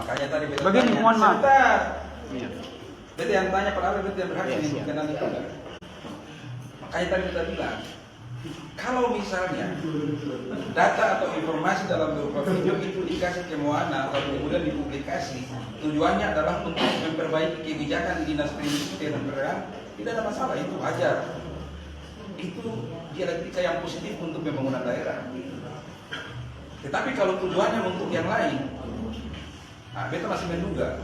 Makanya tadi beta Begini, tanya, mohon maaf. sebentar. Iya. Beta yang tanya padahal beta yang berhak Iya, ini siap. kenal itu enggak. Makanya tadi beta bilang, kalau misalnya data atau informasi dalam berupa video itu dikasih ke Moana atau kemudian dipublikasi, tujuannya adalah untuk memperbaiki kebijakan di dinas perindustrian dan perdagangan, tidak ada masalah, itu wajar. Itu dialektika yang positif untuk pembangunan daerah. Tetapi kalau tujuannya untuk yang lain, nah, beta masih menduga.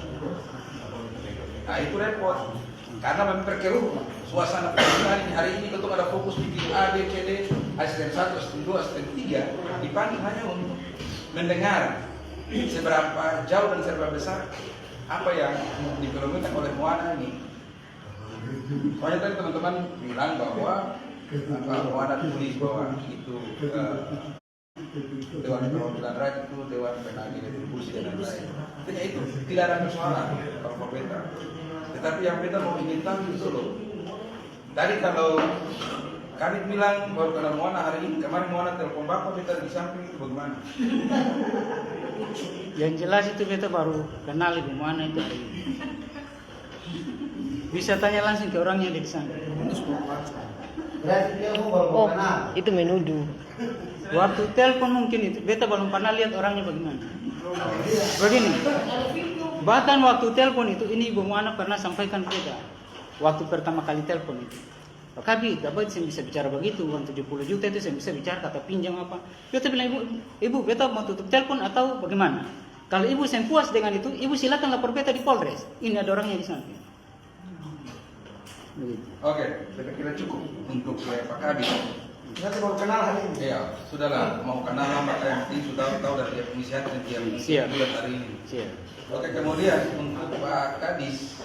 Nah, itu repot. Karena memperkeruh suasana pemerintahan ini. Hari ini ketua ada fokus bikin A, B, C, D, asisten 1, asisten 2, asisten 3, dipanggil hanya untuk mendengar seberapa jauh dan seberapa besar apa yang diimplementasikan oleh Moana ini. Soalnya tadi teman-teman bilang bahwa Moana tulis bahwa itu Dewan Perwakilan Rakyat itu Dewan Penagih Retribusi dan lain-lain. Artinya itu tidak ada persoalan kalau beta. Tetapi yang beta mau ingin tahu itu loh. Tadi kalau kami bilang bahwa karena Moana hari ini, kemarin Moana telepon bapak, beta di samping itu bagaimana? Yang jelas itu beta baru kenal Ibu Moana itu hari ini. Bisa tanya langsung ke orangnya di sana. Oh, itu menuduh. Waktu telepon mungkin itu, beta belum pernah lihat orangnya bagaimana. Begini, bahkan waktu telepon itu, ini Ibu Moana pernah sampaikan ke beta. Waktu pertama kali telepon itu, Pak Kabit, dapat saya bisa bicara begitu, uang 70 juta itu saya bisa bicara, kata pinjam apa. Beta bilang, ibu, beta mau tutup telepon atau bagaimana? Kalau ibu saya puas dengan itu, ibu silakan lapor beta di Polres. Ini ada orangnya di sana. Begitu. Oke, saya kira cukup untuk Pak Kabit. Nanti mau kenal hari ini. Iya, sudahlah, mau kenal Pak Kabit sudah tahu dari tiap inisiatif dan tiap Siap. bulan hari ini. Siap. Oke, kemudian untuk Pak Kadis,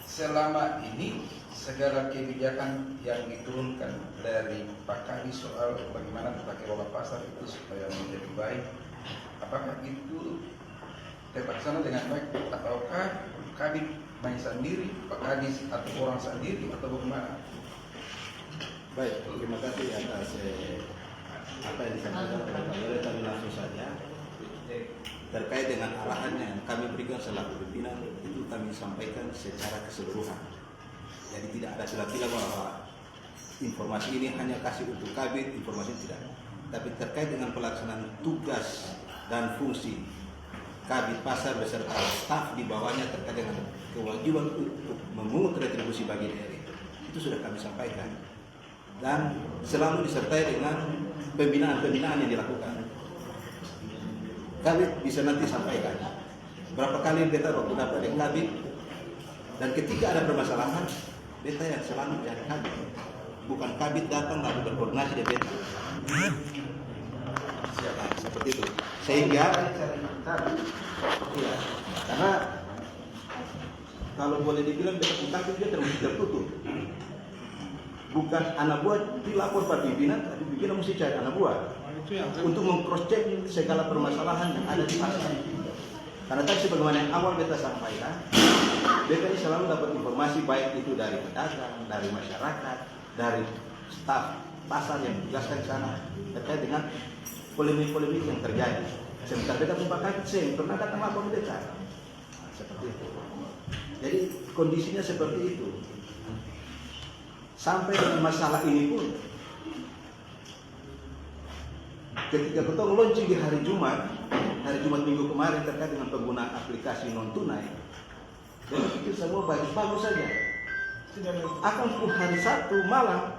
selama ini segala kebijakan yang diturunkan dari Pak Kadis soal bagaimana tata kelola pasar itu supaya menjadi baik, apakah itu terlaksana dengan baik ataukah Kadis main sendiri, Pak Kadis atau orang sendiri atau bagaimana? Baik, terima kasih atas apa yang disampaikan oleh Pak Yore. Kami langsung saja terkait dengan arahannya yang kami berikan selaku pimpinan, itu kami sampaikan secara keseluruhan. Jadi tidak ada celah-celah bahwa informasi ini hanya kasih untuk Kabit, informasi tidak. Tapi terkait dengan pelaksanaan tugas dan fungsi Kabit Pasar beserta staf di bawahnya terkait dengan kewajiban untuk memungut retribusi bagi daerah, itu sudah kami sampaikan. Dan selalu disertai dengan pembinaan-pembinaan yang dilakukan. Kabit bisa nanti sampaikan berapa kali beta waktu dapat dengan Kabit, dan ketika ada permasalahan beta yang selalu mencari Kabit, bukan Kabit datang lalu berkoordinasi dengan beta. Nah, seperti itu. Sehingga iya, karena kalau boleh dibilang beta putar dia tertutup. Bukan anak buah dilapor pada pimpinan, tapi pimpinan mesti cari anak buah untuk meng-cross check segala permasalahan yang ada di pasar. Karena tadi sebagaimana yang awal beta sampaikan, beta ini selalu dapat informasi baik itu dari pedagang, dari masyarakat, dari staf pasar yang ditugaskan di sana terkait dengan polemik-polemik yang terjadi. Sebentar beta tumpahkan, saya pernah datang lapor beta. Nah, seperti itu. Jadi kondisinya seperti itu. Sampai dengan masalah ini pun, ketika kita launching di hari Jumat minggu kemarin terkait dengan penggunaan aplikasi non tunai, dan itu semua bagus-bagus saja. Akan pun hari Sabtu malam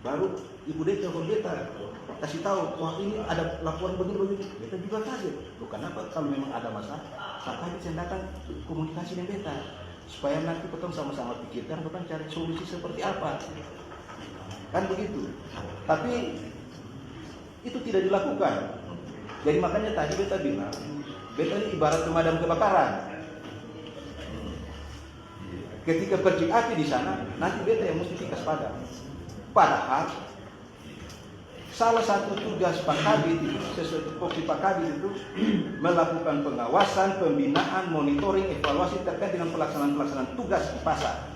baru Ibu Dek telepon beta kasih tahu, wah ini ada laporan begini. Beta juga kaget. Bukan apa kalau memang ada masalah, Pak Kabit saya datang komunikasi dengan beta. Supaya nanti kita sama-sama pikirkan, kita cari solusi seperti apa, kan begitu. Tapi itu tidak dilakukan. Jadi makanya tadi beta bilang, beta ini ibarat pemadam kebakaran. Ketika percik api di sana, nanti beta yang mesti tikas padam. Padahal salah satu tugas Pak Kabit itu, sesuai tupoksi Pak Kabit itu melakukan pengawasan, pembinaan, monitoring, evaluasi terkait dengan pelaksanaan tugas di pasar.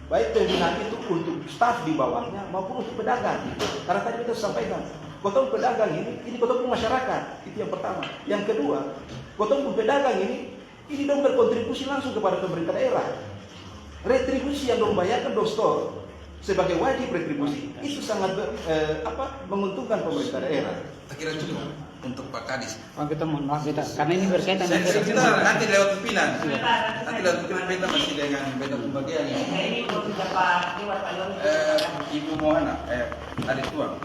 Baik pembinaan itu untuk staf di bawahnya maupun untuk pedagang. Karena tadi kita sampaikan, Kotong pedagang ini kotong masyarakat, itu yang pertama. Yang kedua, kotong pedagang ini dong berkontribusi langsung kepada pemerintah daerah. Retribusi yang dong bayarkan dong store sebagai wajib retribusi itu sangat menguntungkan pemerintah daerah. Tak kira cukup untuk Pak Kadis. Oh, kita mohon maaf beta, karena ini berkaitan dengan Sebentar, nanti lewat pimpinan. Nanti lewat pimpinan beta masih dengan beta pembagian ini. Ibu Mohana, adik tuan,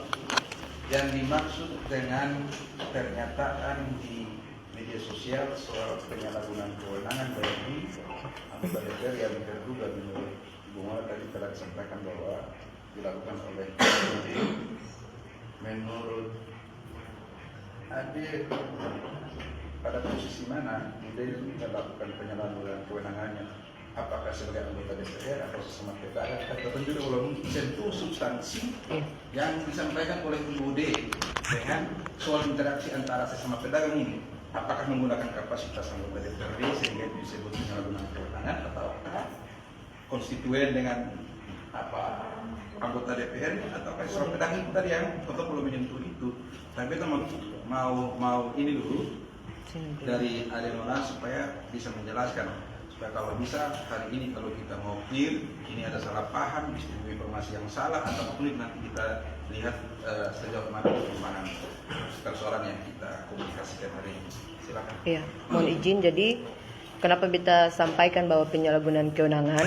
yang dimaksud dengan pernyataan di media sosial soal penyalahgunaan kewenangan bagi anggota DPR yang terduga menurut Ibu Mohana tadi telah disampaikan bahwa dilakukan oleh menurut Adik pada posisi mana dia melakukan penyalahgunaan kewenangannya, apakah sebagai anggota DPR atau sesama pedagang, atau juga belum sentuh substansi yang disampaikan oleh Ibu D dengan soal interaksi antara sesama pedagang ini, apakah menggunakan kapasitas anggota DPRD sehingga disebut penyalahgunaan kewenangan atau konstituen dengan anggota DPR atau sesama pedagang itu tadi yang tetap belum menyentuh itu. Tapi kita mau ini dulu dari Adenona supaya bisa menjelaskan, supaya kalau bisa hari ini kalau kita mau clear ini ada salah paham, distribusi informasi yang salah ataupun nanti kita lihat sejauh mana perkembangan persoalan yang kita komunikasikan hari ini. Silakan. Iya, mohon izin. Jadi kenapa kita sampaikan bahwa penyalahgunaan kewenangan?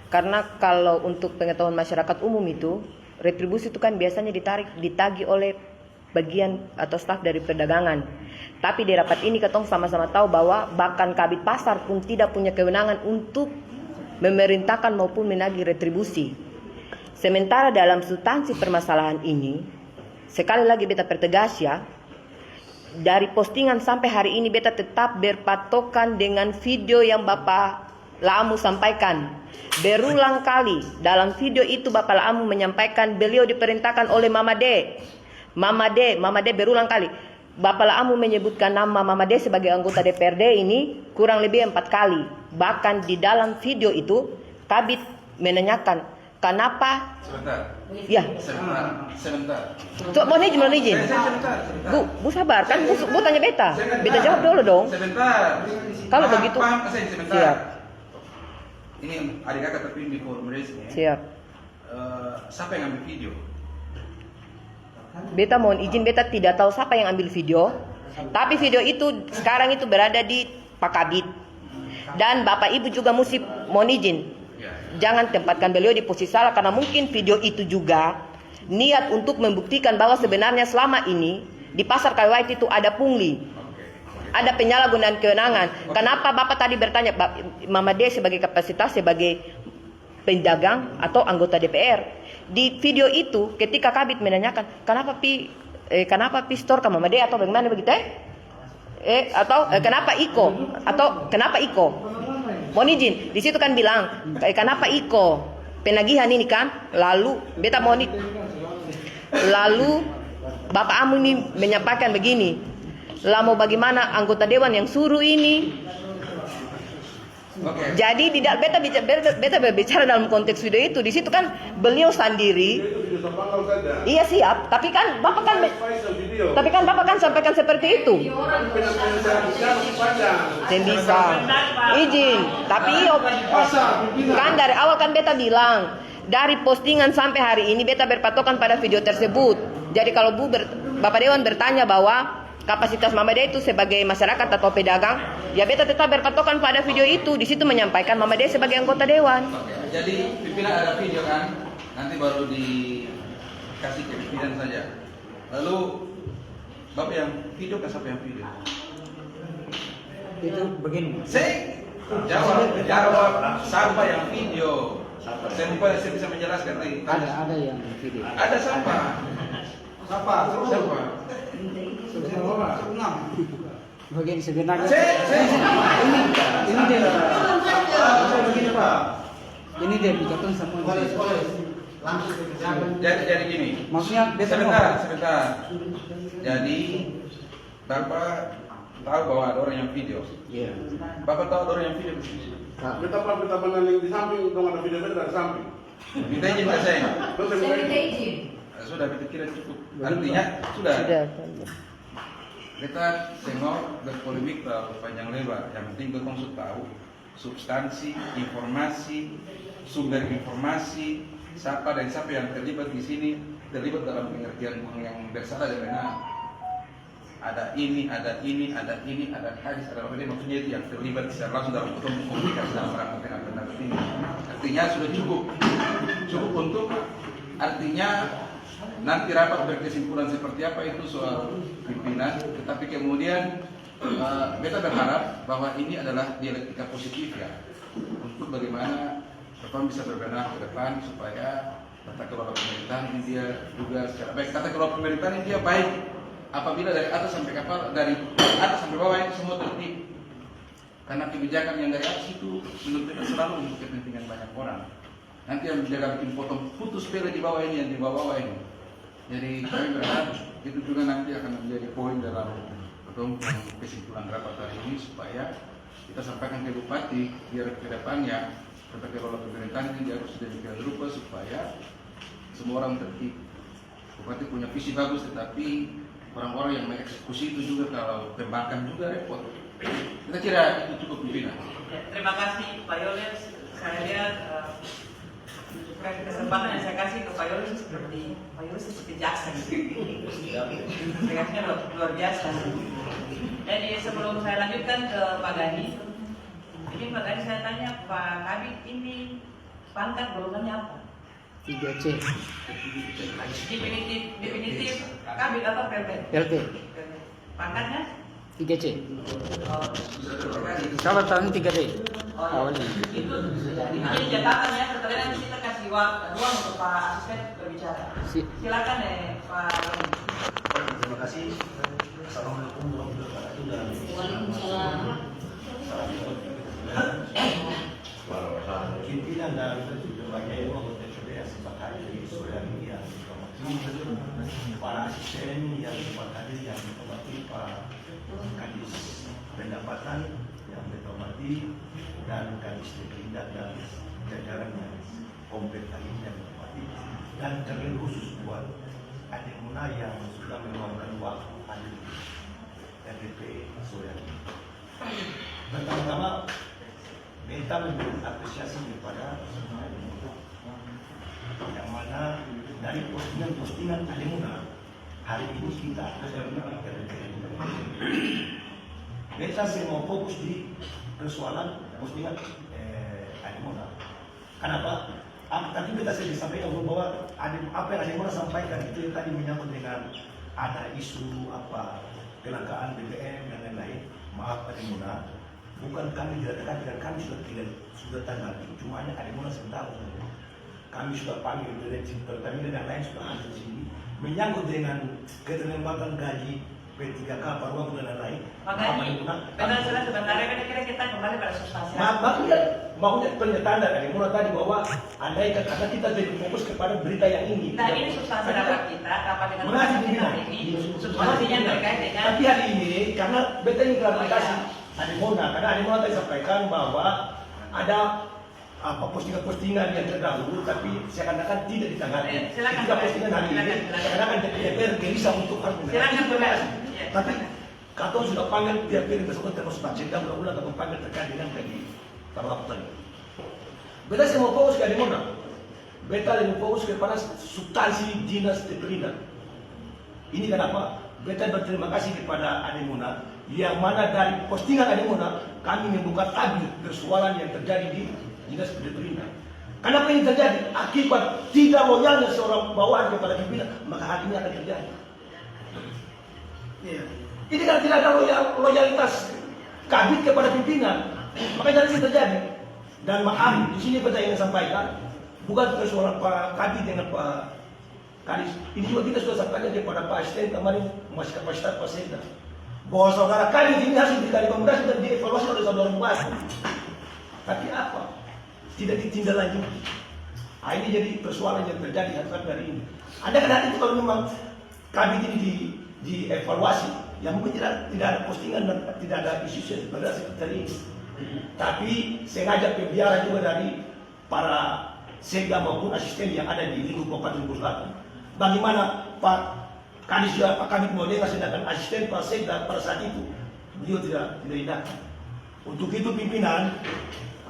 Karena kalau untuk pengetahuan masyarakat umum itu retribusi itu kan biasanya ditagih oleh bagian atau staf dari perdagangan. Tapi di rapat ini ketong sama-sama tahu bahwa bahkan Kabid Pasar pun tidak punya kewenangan untuk memerintahkan maupun menagih retribusi. Sementara dalam substansi permasalahan ini, sekali lagi beta pertegas ya, dari postingan sampai hari ini beta tetap berpatokan dengan video yang Bapak Laamu sampaikan. Berulang kali dalam video itu Bapak Laamu menyampaikan beliau diperintahkan oleh Mama D berulang kali. Bapak Laamu menyebutkan nama Mama D sebagai anggota DPRD ini kurang lebih 4 kali. Bahkan di dalam video itu Kabid menanyakan kenapa. Sebentar. Ya. Sebentar. Mohon izin. Bu sabar kan bu tanya beta. Beta jawab dulu dong. Sebentar. Kalau begitu. Paham sebentar. Siap. Ini adik kakak tapi di forum resmi. Siap. Siapa yang ambil video? Beta mohon izin, beta tidak tahu siapa yang ambil video. Tapi video itu sekarang itu berada di Pak Kabid. Dan Bapak Ibu juga mesti mohon izin, jangan tempatkan beliau di posisi salah, karena mungkin video itu juga niat untuk membuktikan bahwa sebenarnya selama ini di pasar Kaliwait itu ada pungli, ada penyalahgunaan kewenangan. Kenapa Bapak tadi bertanya Mama D sebagai kapasitas sebagai pedagang atau anggota DPR? Di video itu ketika Kabid menanyakan kenapa pi store ke Mama D atau bagaimana begitu atau kenapa Iko mohon izin, di situ kan bilang kenapa Iko penagihan ini kan, lalu beta mohon lalu Bapak Amu ini menyampaikan begini, lah mau bagaimana anggota dewan yang suruh ini. Okay. Jadi tidak beta berbicara dalam konteks video itu. Di situ kan beliau sendiri. Iya siap. Tapi kan Bapak kan sampaikan seperti itu. Saya bisa izin. Tapi kan dari awal kan beta bilang dari postingan sampai hari ini beta berpatokan pada video tersebut. Jadi kalau Bapak Dewan bertanya bahwa kapasitas Mama D itu sebagai masyarakat atau pedagang, ya beta tetap berpatokan pada video itu. Di situ menyampaikan Mama D sebagai anggota dewan. Oke. Jadi pimpinan ada video kan, nanti baru dikasih ke pimpinan saja. Lalu Bapak yang video ke siapa yang video? itu begini. Saya jawab siapa yang video? Saya bisa menjelaskan lagi. Ada yang video. Ada siapa? Siapa? Begini sebenarnya. Ini dia. Begini Pak. Ini dia dikatakan semua. Boleh. Langsung Jadi gini. Maksudnya beta Sebentar. Jadi Bapak tahu bahwa ada orang yang video. Iya. Bapak tahu ada orang yang video. Kita menanding di samping, dong ada video dari samping. Minta izin ke saya. Terus saya minta izin. sudah kita kira cukup. Artinya sudah. Kita tengok berpolemik panjang lebar. Yang penting kita maksud tahu substansi, informasi, sumber informasi, siapa dan siapa yang terlibat di sini, terlibat dalam pengertian yang bersalah dan benar. Ada ini, ada ini, ada ini, ada hadis, ada apa ini, maksudnya itu yang terlibat secara langsung dalam komunikasi dalam rangka pendapat ini. Artinya sudah cukup untuk artinya nanti rapat berkesimpulan seperti apa itu soal pimpinan, tetapi kemudian beta berharap bahwa ini adalah dialektika positif ya untuk bagaimana depan bisa berbenah ke depan supaya tata kelola pemerintahan ini dia juga secara baik. Tata kelola pemerintahan ini dia baik apabila dari atas sampai kapal, dari atas sampai bawah itu semua tertib. Karena kebijakan yang dari atas itu menurut kita selalu untuk kepentingan banyak orang. Nanti yang menjaga bikin potong putus pele di bawah ini, yang di bawah ini. Jadi kami berharap itu juga nanti akan menjadi poin dalam kesimpulan rapat hari ini supaya kita sampaikan ke Bupati biar ke depannya tata kelola pemerintahan ini harus sedemikian rupa supaya semua orang tertib. Bupati punya visi bagus tetapi orang-orang yang mengeksekusi itu juga kalau tembakan juga repot. Kita kira itu cukup pimpinan. Terima kasih Pak Yoles. Saya lihat kesempatan yang saya kasih ke Pak Yoles seperti jaksa. Tegasnya luar biasa. Jadi sebelum saya lanjutkan ke Pak Gani, ini Pak Gani saya tanya Pak Kabit ini pangkat golongannya apa? 3C. Definitif Kabit atau PLT? LT. Pangkatnya? 3C. Oh, Kalau tahun 3D. Awalnya. itu jadi jatatannya. Setelah nanti kita kasih ruang untuk Pak Asisten berbicara. Silakan Pak. Terima kasih. Assalamualaikum warahmatullahi wabarakatuh. Waalaikumsalam. Pimpinan dan berbagai anggota DPRD yang sepakat dari saudara yang dihormati, para asisten yang sepakat yang dihormati, Pak Kadis Pendapatan yang dihormati, dan Kadis Tindak dan jajaran yang komplit kali ini yang dihormati, dan terlebih khusus buat adik Muna yang sudah meluangkan waktu hadir RDP sore ini. Pertama-tama kita memberi apresiasi kepada yang mana dari postingan Alimuna hari ini kita kita semua fokus di persoalan postingan Alimuna. Kenapa? Tadi kita sudah disampaikan bahwa apa yang Alimuna sampaikan itu yang tadi menyangkut dengan ada isu apa kelangkaan BBM dan lain-lain. Maaf Alimuna, bukan kami tidak dekat dengan kami sudah tanggapi, cuma hanya Alimuna sebentar saja. Kami sudah panggil direksi Pertamina dan lain sudah ada di sini menyangkut dengan keterlambatan gaji P3K Parwang dan lain-lain. Makanya, benar sebentar ya, kira kita kembali pada substansi. Maksudnya pernyataan dari Alimuna tadi bahwa andai kata kita jadi fokus kepada berita yang ini. Nah ini substansi rapat kita, kapan dengan Mengasih ini, substansinya terkait dengan. Tapi hari ini karena beta ini klarifikasi Alimuna, karena Alimuna tadi sampaikan bahwa ada postingan-postingan yang terdahulu tapi seakan-akan tidak ditanggapi. Ketika postingan hari ini seakan-akan DPR gelisah untuk tapi Kato sudah panggil DPR bersama termasuk Pak Cendam ulang-ulang atau panggil terkait dengan tadi perlakuan. Beta saya mau fokus ke Alimuna. Beta mau fokus kepada substansi dinas Pertamina. Ini kenapa? Beta berterima kasih kepada Alimuna yang mana dari postingan Alimuna kami membuka tabir persoalan yang terjadi di dinas Pertamina. Kenapa ini terjadi? Akibat tidak loyalnya seorang bawahan kepada pimpinan, maka hal ini akan terjadi. Ini kan tidak ada loyalitas kabit kepada pimpinan, maka dari sini terjadi. Dan maaf, di sini kita ingin sampaikan bukan persoalan Pak Kabit dengan Pak Kadis. Ini juga kita sudah sampaikan kepada Pak Asisten kemarin masih kapasitas Pak Sekda bahwa saudara Kadis ini harus direkomendasi dan dievaluasi oleh saudara Bupati. Tapi apa? Tidak ditindaklanjuti. Ini jadi persoalan yang terjadi sampai hari ini. Ada kan itu kalau memang Kabit ini dievaluasi, yang mungkin tidak ada postingan dan tidak ada isu seperti ini. Tapi sengaja pembiaran juga dari para sekda maupun asisten yang ada di lingkup Kabupaten Selatan. bagaimana Pak Kadis juga Pak Kabit Modena sedangkan asisten Pak Sekda pada saat itu beliau tidak tindakan. Untuk itu pimpinan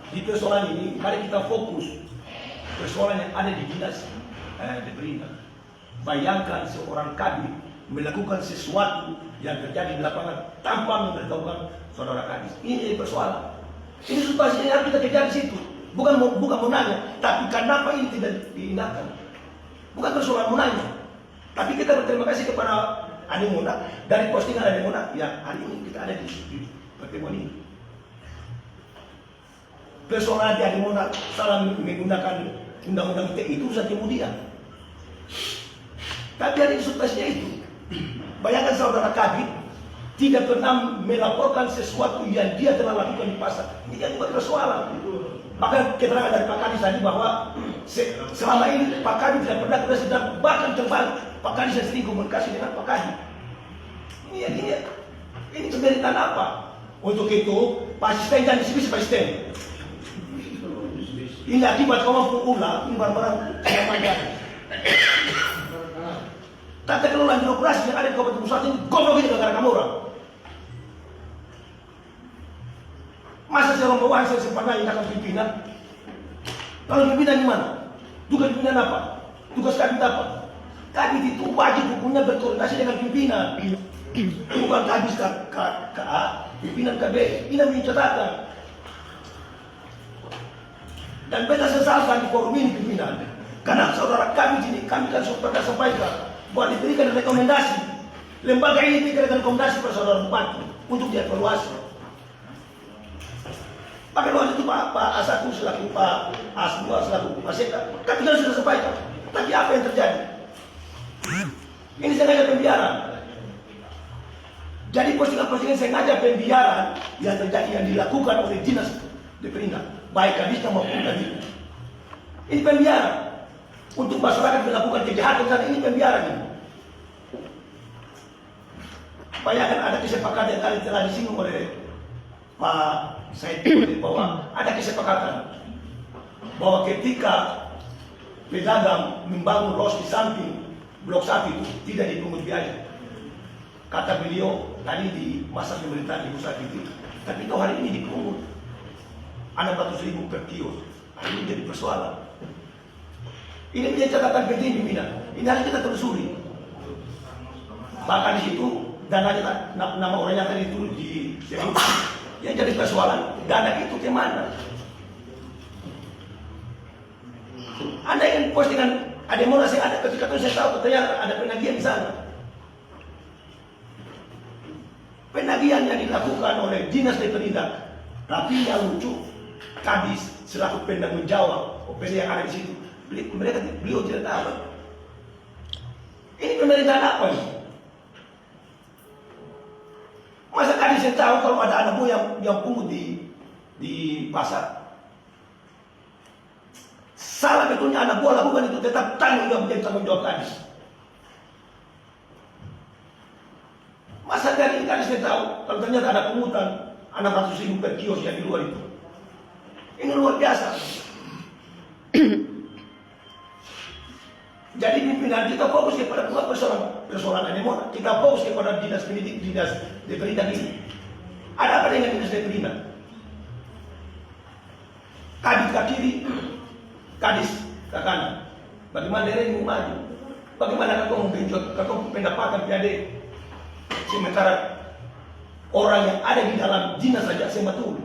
di persoalan ini mari kita fokus persoalan yang ada di dinas pemerintah. Bayangkan seorang kabit melakukan sesuatu yang terjadi di lapangan tanpa memberitahukan saudara Kadis. Ini jadi persoalan. Ini substansi yang harus kita kejar di situ. Bukan mau nanya, tapi kenapa ini tidak diindahkan? Bukan persoalan mau nanya. Tapi kita berterima kasih kepada Ademona dari postingan Ademona yang hari ini kita ada di pertemuan ini. Persoalan di Ademona salah menggunakan undang-undang ITE itu saja kemudian. Tapi ada substansinya itu. Bayangkan saudara Kabit tidak pernah melaporkan sesuatu yang dia telah lakukan di pasar. Ini kan bukan persoalan. Bahkan keterangan dari Pak Kadis tadi bahwa selama ini Pak Kadis tidak pernah kita sedang bahkan terbalik. Pak Kadis sering komunikasi dengan Pak Kadis. Ini sebenarnya tanda apa? Untuk itu Pak Asisten jangan disibisi Pak Asisten. Ini akibat kamu ulang, ini barang-barang yang panjang. Tata kelola birokrasi yang ada di Kabupaten Pusat ini goblok ini gara-gara kamu orang. Masa saya rombongan saya sempatnya indahkan pimpinan? Kalau pimpinan gimana? Tugas pimpinan apa? Tugas kabit apa? Kabit itu wajib hukumnya berkoordinasi dengan pimpinan. Bukan kabit KA, pimpinan KB. Ini namanya catatan. Dan beta sesalkan di forum ini pimpinan. Karena saudara kami ini, kami kan sudah sampaikan bahwa diberikan rekomendasi. Lembaga ini diberikan rekomendasi pada saudara bupati untuk dievaluasi. Pakai luar itu Pak A1 selaku Pak A2 selaku Pak Sekda. Kami kan sudah sampaikan. Tapi apa yang terjadi? Ini sengaja pembiaran. Jadi postingan-postingan sengaja pembiaran yang terjadi yang dilakukan oleh dinas pemerintah, baik Kadisnya maupun Kadisnya. Ini pembiaran. Untuk masyarakat melakukan kejahatan sana ini pembiaran ini. Bayangkan ada kesepakatan yang tadi telah disinggung oleh Pak Said bahwa ada kesepakatan bahwa ketika pedagang membangun los di samping blok 1 itu tidak dipungut biaya. Kata beliau tadi di masa pemerintahan Ibu saat itu, tapi kau hari ini dipungut 600.000 per kios. Ini jadi persoalan. Ini menjadi catatan penting pimpinan. Ini harus kita telusuri. Bahkan di situ dananya nama orangnya tadi itu yang jadi persoalan dana itu kemana? Anda ingin postingan Ademona saya ada ketika itu saya tahu ternyata ada penagihan di sana. Penagihan yang dilakukan oleh dinas pemerintah, tapi yang lucu Kadis selaku penanggung jawab OPD yang ada di situ. Beliau tidak tahu. Ini pemerintahan apa ini? Masa Kadis yang tahu kalau ada anak buah yang pungut di pasar? Salah betulnya anak buah lakukan itu tetap tanggung jawab Kadis. Masa dari Kadis yang tahu kalau ternyata ada pungutan 600.000 per kios yang di luar itu? Ini luar biasa. Jadi pimpinan kita fokus kepada dua persoalan Ademona. Kita fokus kepada dinas pendidik, dinas pemerintah ini. Ada apa dengan dinas pemerintah? Kadis ke kiri, Kadis ke kanan. Bagaimana daerah ini maju? Bagaimana kau menggenjot, kau pendapatan PAD? Sementara orang yang ada di dalam dinas saja sematul.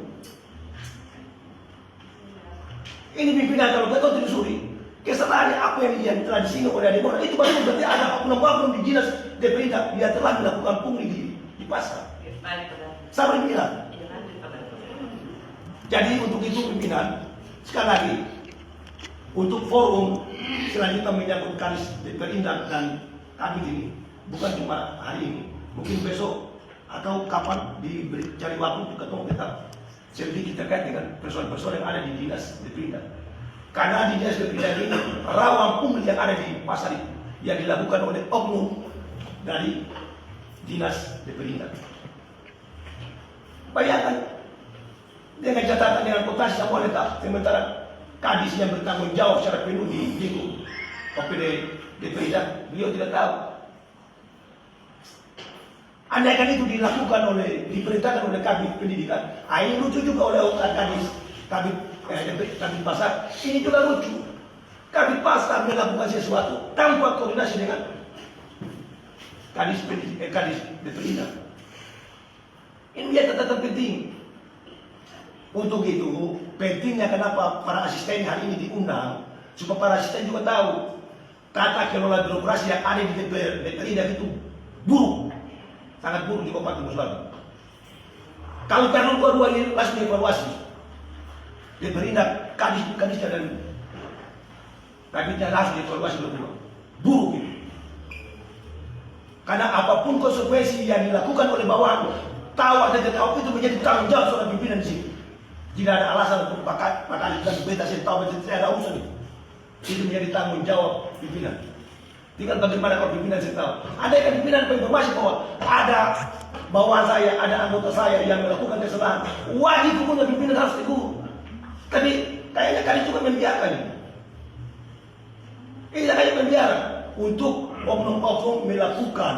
Ini pimpinan kalau kau telusuri. Kesalahannya apa yang telah disinggung oleh Ademona itu berarti ada oknum-oknum di dinas pemerintah yang telah melakukan pungli di pasar. Sama pimpinan. Jadi untuk itu pimpinan sekali lagi untuk forum selanjutnya menyangkut Kadis pemerintah dan Kabit ini bukan cuma hari ini, mungkin besok atau kapan dicari waktu untuk ketemu kita sedikit terkait dengan persoalan-persoalan yang ada di dinas pemerintah. Karena di dinas pemerintah ini rawan pungli yang ada di pasar itu yang dilakukan oleh oknum dari dinas pemerintah. Bayangkan dengan catatan dengan potensi semua letak, sementara Kadis yang bertanggung jawab secara penuh di OPD Deperindak, beliau tidak tahu. Andaikan itu dilakukan diperintahkan oleh Kabid Pendidikan, ini lucu juga oleh Kabid Pasar, ini juga lucu. Kabid Pasar melakukan sesuatu tanpa koordinasi dengan Kadis Deperindak. Ini dia tetap penting. Untuk itu, pentingnya kenapa para asisten hari ini diundang, supaya para asisten juga tahu tata kelola birokrasi yang ada di Deperindak itu buruk. Sangat buruk di Kabupaten Musbatu. Kalau perlu dua-dua ini langsung dievaluasi. Deperindak, kadisnya dan kabitnya langsung dievaluasi berdua. Buruk itu. Karena apapun konsekuensi yang dilakukan oleh bawahan, tahu atau tidak tahu itu menjadi tanggung jawab seorang pimpinan di sini. Tidak ada alasan untuk pakai dan beta saya tahu saya ada urusan itu. Itu menjadi tanggung jawab pimpinan. Tinggal bagaimana kalau pimpinan saya tahu. Ada yang pimpinan informasi bahwa ada bawahan saya, ada anggota saya yang melakukan kesalahan. Wajib hukumnya pimpinan harus tegur. Tapi kayaknya kalian juga membiarkan. Kayaknya membiarkan untuk oknum-oknum melakukan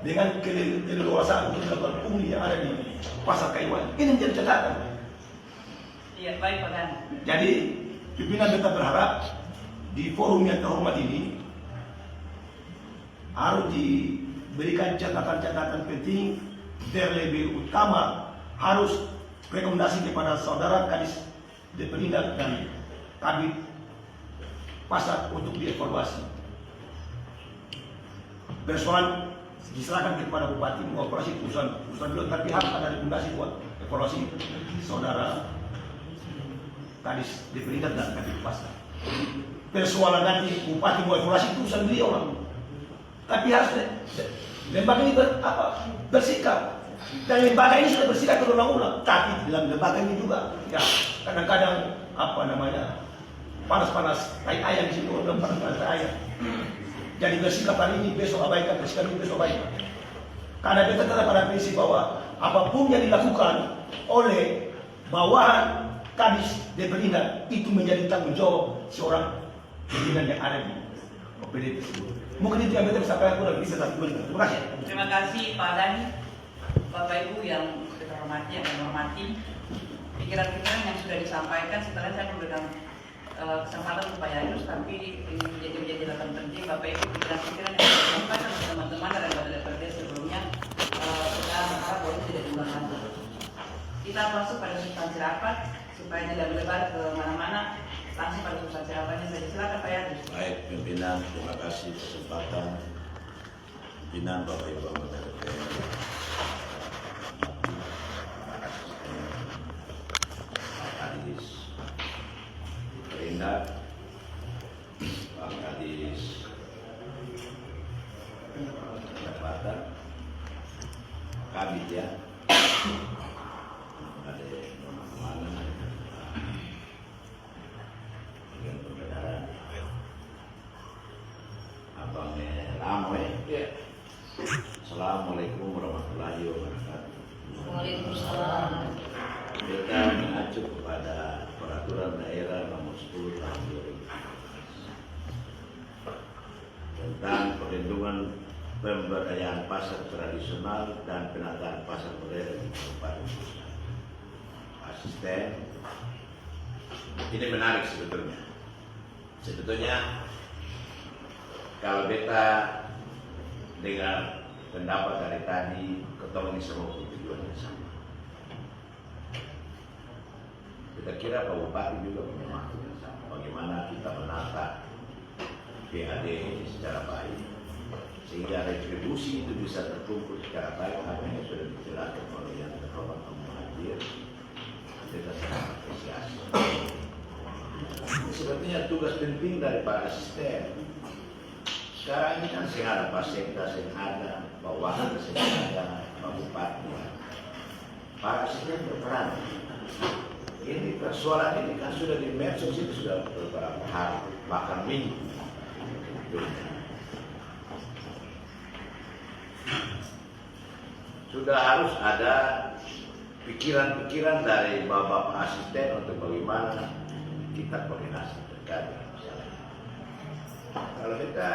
dengan keleluasaan untuk melakukan pungli yang ada di pasar Kaiwan. Ini menjadi catatan. Iya, baik Pak Dan. Jadi pimpinan tetap berharap di forum yang terhormat ini harus diberikan catatan-catatan penting, terlebih utama harus rekomendasi kepada saudara Kadis Deperindak dan Kabid Pasar untuk dievaluasi. Persoalan diserahkan kepada Bupati mengoperasi urusan beliau, tapi harus ada rekomendasi buat evaluasi saudara Kadis Deperindak dan Kabid Pasar. Persoalan nanti Bupati mau evaluasi itu urusan beliau lah. Tapi harus lembaga ini bersikap. Dan lembaga ini sudah bersikap berulang-ulang. Tapi dalam lembaga ini juga ya kadang-kadang panas-panas tai ayam di sini, orang panas-panas tai ayam. Jadi bersikap hari ini, besok abaikan, bersikap ini, besok abaikan. Karena kita tetap pada prinsip bahwa apapun yang dilakukan oleh bawahan Kadis Deperindak itu menjadi tanggung jawab seorang pimpinan yang ada di OPD tersebut. Mungkin itu yang bisa sampaikan kurang bisa satu menit. Terima kasih. Terima kasih Pak Dan, Bapak Ibu yang kita hormati, yang menghormati pikiran-pikiran yang sudah disampaikan. Setelah saya memberikan kesempatan untuk Pak Yayus, tapi ini menjadi catatan penting Bapak Ibu, pikiran-pikiran yang sudah disampaikan oleh teman-teman dari DPRD sebelumnya kita berharap bahwa tidak diulang lagi. Kita masuk pada substansi rapat supaya tidak berlebar ke mana-mana. Langsung pada substansi rapatnya saja. Silakan Pak Yayus. Baik pimpinan, terima kasih kesempatan pimpinan Bapak Ibu anggota DPR, Pak Kadis Deperindak, Pak Kadis Pendapatan, Kabid ya, ada mana bagian perbedaan, Abang Lamo ya. Assalamualaikum warahmatullahi wabarakatuh. Waalaikumsalam. Kita mengacu kepada peraturan daerah nomor 10 tahun 2015 tentang perlindungan pemberdayaan pasar tradisional dan penataan pasar modern di Kabupaten Musbatu. Asisten, ini menarik sebetulnya. Kalau beta dengan pendapat dari tadi, ketemu semua tujuan yang sama. Kita kira Pak Bupati juga punya maksud yang sama. Bagaimana kita menata PAD secara baik, sehingga retribusi itu bisa terkumpul secara baik. Apa yang sudah dijelaskan oleh yang terhormat Pak Muhajir, kita sangat apresiasi. Sebetulnya tugas penting dari para asisten. Sekarang ini kan sih ada Pak Sekda, sih ada bawahan, sih ada Pak Bupati. Para asisten berperan. Ini persoalan ini kan sudah di medsos itu sudah beberapa hari, bahkan minggu. Sudah harus ada pikiran-pikiran dari bapak asisten untuk bagaimana kita koordinasi terkait dengan masalah ini. Kalau kita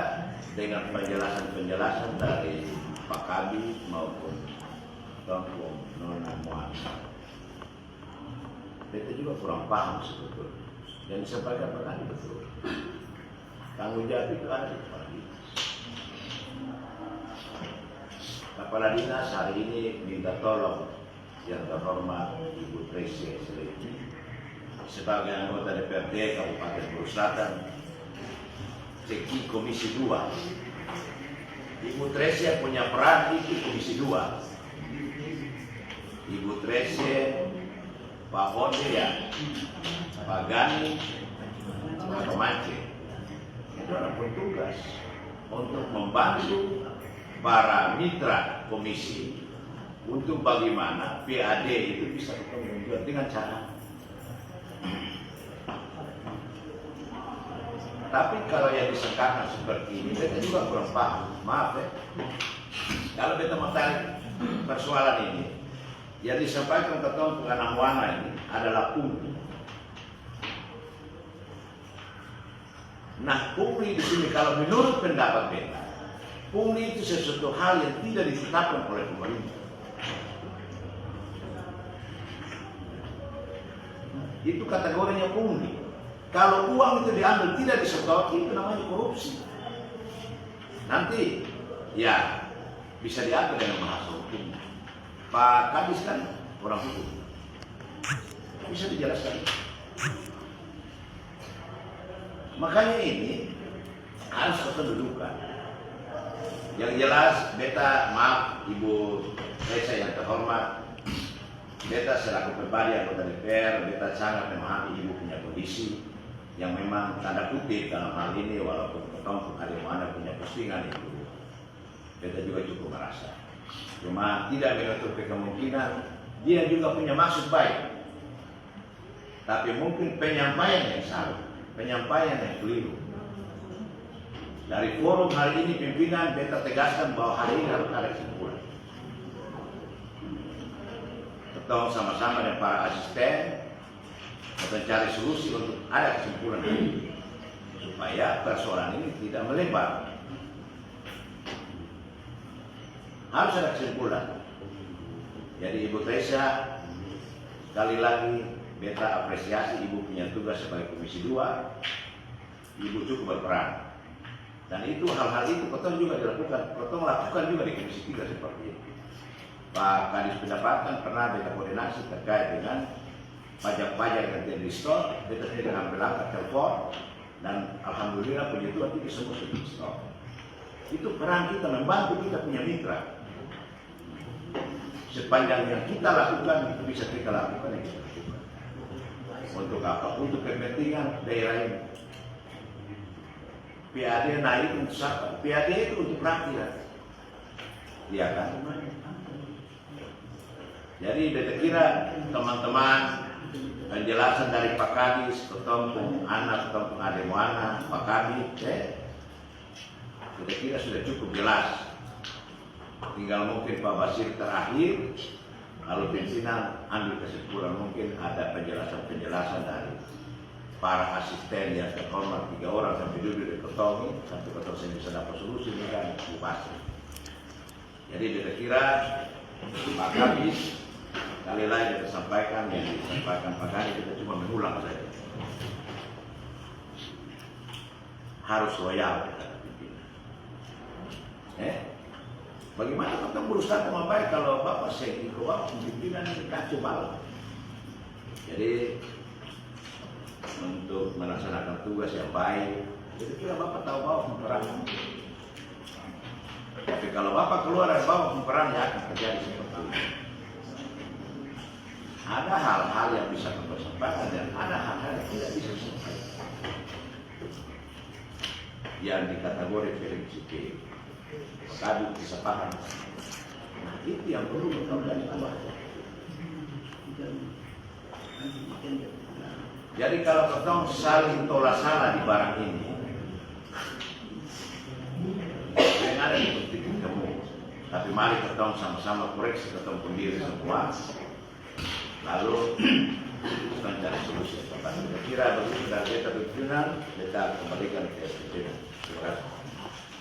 dengan penjelasan dari Pak Kabid maupun Tongkong Nona Muhammad, kita juga kurang paham sebetulnya. Yang disampaikan Pak Kabid betul. Tanggung jawab itu ada di kepala dinas. Kepala dinas hari ini minta tolong yang terhormat Ibu Tracy Seleti sebagai anggota DPRD Kabupaten Buru Selatan, Ceki Komisi 2. Ibu Tracy punya peran itu Komisi 2. Ibu Tracy, Pak Hode ya, Pak Gani, Pak Romance, itu adalah petugas untuk membantu para mitra komisi untuk bagaimana PAD itu bisa bertanggung jawab dengan cara. Tapi kalau yang disangkakan seperti ini, kita juga kurang paham. Maaf ya. Kalau kita mau tarik persoalan ini, yang disampaikan Ketua Penganang Wana ini adalah pungli. Nah, pungli di sini kalau menurut pendapat beta, pungli itu sesuatu hal yang tidak ditetapkan oleh pemerintah. Itu kategorinya pungli. Kalau uang itu diambil tidak disetor, itu namanya korupsi. Nanti ya bisa diatur dengan bahasa hukum. Pak Kadis kan orang hukum, bisa dijelaskan. Makanya ini harus kependudukan. Yang jelas, beta maaf Ibu Reza yang terhormat, beta selaku pribadi anggota DPR, beta sangat memahami Ibu punya kondisi yang memang tanda kutip dalam hal ini, walaupun ketemu hari mana punya postingan itu, beta juga cukup merasa. Cuma tidak menutup kemungkinan dia juga punya maksud baik, tapi mungkin penyampaian yang salah, penyampaian yang keliru. Dari forum hari ini pimpinan beta tegaskan bahwa hari ini harus ada kesimpulan. Ketemu sama-sama dengan para asisten mencari solusi untuk ada kesimpulan ini, supaya persoalan ini tidak melebar. Harus ada kesimpulan. Jadi Ibu Tresya, sekali lagi beta apresiasi Ibu punya tugas sebagai Komisi 2. Ibu cukup berperan. Dan itu hal-hal itu Ketua juga dilakukan. Ketua melakukan juga di Komisi 3 seperti itu. Pak Kadis Pendapatan pernah beta koordinasi terkait dengan pajak-pajak yang tidak di-store, beta dengan belakang telepon, dan alhamdulillah puji Tuhan itu semua sudah di-store. Itu peran kita membantu kita punya mitra. Sepanjang yang kita lakukan itu bisa kita lakukan yang kita lakukan. Untuk apa? Untuk kepentingan daerah ini. PAD naik untuk siapa? PAD itu untuk rakyat. Iya kan? Jadi beta kira teman-teman, penjelasan dari Pak Kadis, Ketua Anak, Ketua Ademuana, Pak Kabid, kita kira sudah cukup jelas. Tinggal mungkin Pak Basir terakhir, lalu pimpinan ambil kesimpulan, mungkin ada penjelasan-penjelasan dari para asisten yang terhormat 3 orang sampai duduk di Ketua ini, sampai Ketua saya bisa dapat solusi dengan Pak Basir. Jadi kita kira Pak Kabid, kali lagi kita sampaikan yang disampaikan Pak Gani, kita cuma mengulang saja. Harus loyal kita pimpinan. Bagaimana kita berusaha sama baik kalau Bapak Seki ke Bapak pimpinan ini kacau balau. Jadi untuk melaksanakan tugas yang baik, jadi kira Bapak tahu Bapak memperan. Tapi kalau Bapak keluar dari Bapak memperan, ya akan terjadi seperti itu. Ada hal-hal yang bisa kita sampaikan dan ada hal-hal yang tidak bisa disampaikan. Yang dikategori prinsip, tadi bisa paham. Nah, itu yang perlu kita dari awal. Jadi kalau kita saling tolak salah di barang ini, yang ada di titik temu. Tapi mari kita sama-sama koreksi, kita pendiri semua. Lalu kita cari solusi. Saya kira begitu dari kita pimpinan, kita kembalikan ke pimpinan. Terima kasih.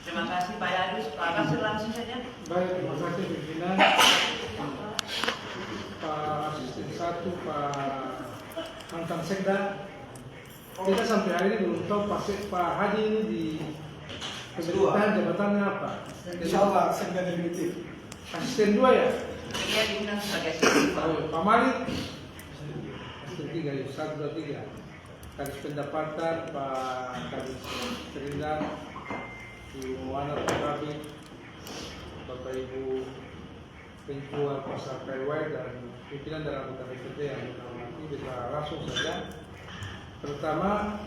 Terima kasih Pak Yadus. Pak Basir langsung saja. Baik, terima kasih pimpinan. Pak Asisten 1, Pak mantan Sekda. Kita sampai hari ini belum tahu Pak Hadi ini di pemerintahan jabatannya apa. Insya Allah Sekda definitif. Asisten 2 ya? Dia diundang sebagai asisten. Pak Malik. Asisten 3 ya, 1, 2, 3. Kadis pendapatan Pak Kadis Serindan, Ibu Muana Pakabi, Bapak Ibu Penjual Pasar KW dan pimpinan dan anggota BPT yang kita hormati, bisa langsung saja. Pertama,